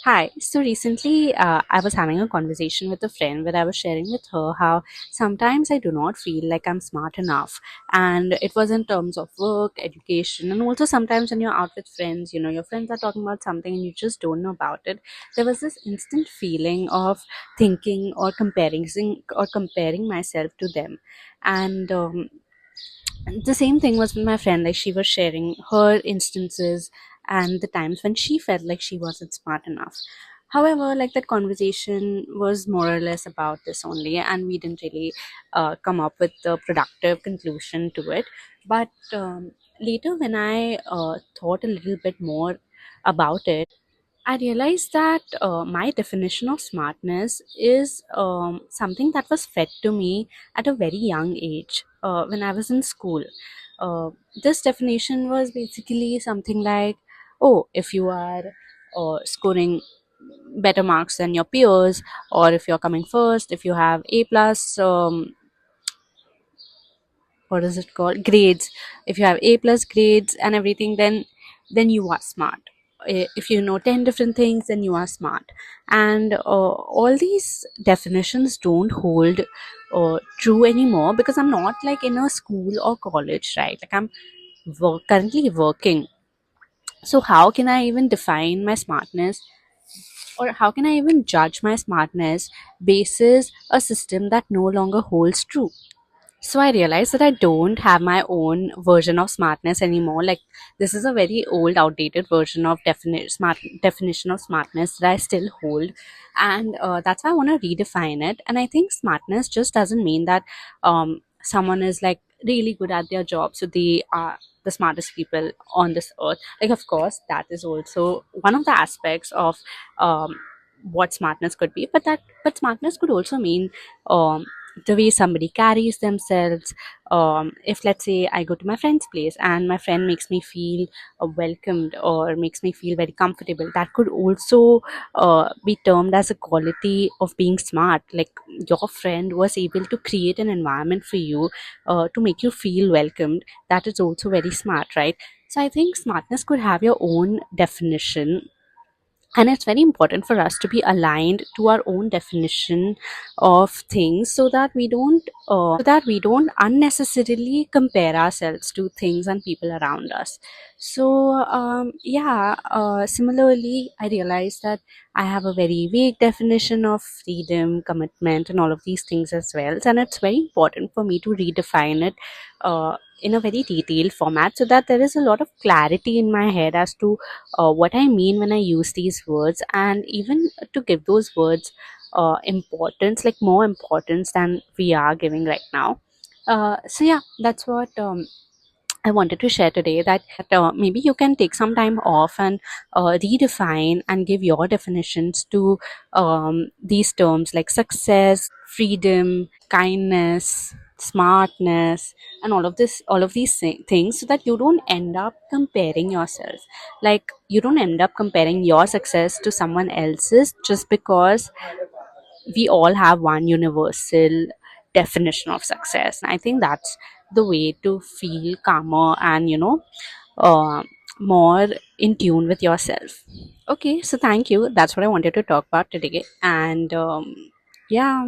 Hi. So recently, I was having a conversation with a friend where I was sharing with her how sometimes I do not feel like I'm smart enough. And it was in terms of work, education, and also sometimes when you're out with friends, your friends are talking about something and you just don't know about it. There was this instant feeling of thinking or comparing myself to them. And the same thing was with my friend. Like, she was sharing her instances and the times when she felt like she wasn't smart enough. However, like, that conversation was more or less about this only, and we didn't really come up with a productive conclusion to it. But later, when I thought a little bit more about it, I realized that my definition of smartness is something that was fed to me at a very young age when I was in school. Uh, this definition was basically something like, oh, if you are scoring better marks than your peers, or if you're coming first, if you have A plus, what is it called, grades, if you have A plus grades and everything, then you are smart. If you know 10 different things, then you are smart. And all these definitions don't hold true anymore, because I'm not like in a school or college, right? Like, I'm currently working. So how can I even define my smartness, or how can I even judge my smartness basis a system that no longer holds true? So I realized that I don't have my own version of smartness anymore. Like, this is a very old, outdated version of definition of smartness that I still hold, and that's why I want to redefine it. And I think smartness just doesn't mean that someone is like really good at their job, so they are the smartest people on this earth. Like, of course, that is also one of the aspects of um, what smartness could be, but smartness could also mean the way somebody carries themselves. If, let's say, I go to my friend's place and my friend makes me feel welcomed or makes me feel very comfortable, that could also be termed as a quality of being smart. Like, your friend was able to create an environment for you to make you feel welcomed. That is also very smart, right? So I think smartness could have your own definition, and it's very important for us to be aligned to our own definition of things, so that we don't unnecessarily compare ourselves to things and people around us. So yeah, similarly, I realized that I have a very vague definition of freedom, commitment, and all of these things as well, and it's very important for me to redefine it in a very detailed format, so that there is a lot of clarity in my head as to what I mean when I use these words, and even to give those words importance, like more importance than we are giving right now. So yeah, that's what I wanted to share today. That maybe you can take some time off and redefine and give your definitions to these terms like success, freedom, kindness, smartness, and all of these things, so that you don't end up comparing yourself. Like, you don't end up comparing your success to someone else's just because we all have one universal definition of success. I think that's the way to feel calmer and, uh, more in tune with yourself. Okay, so thank you. That's what I wanted to talk about today. And yeah.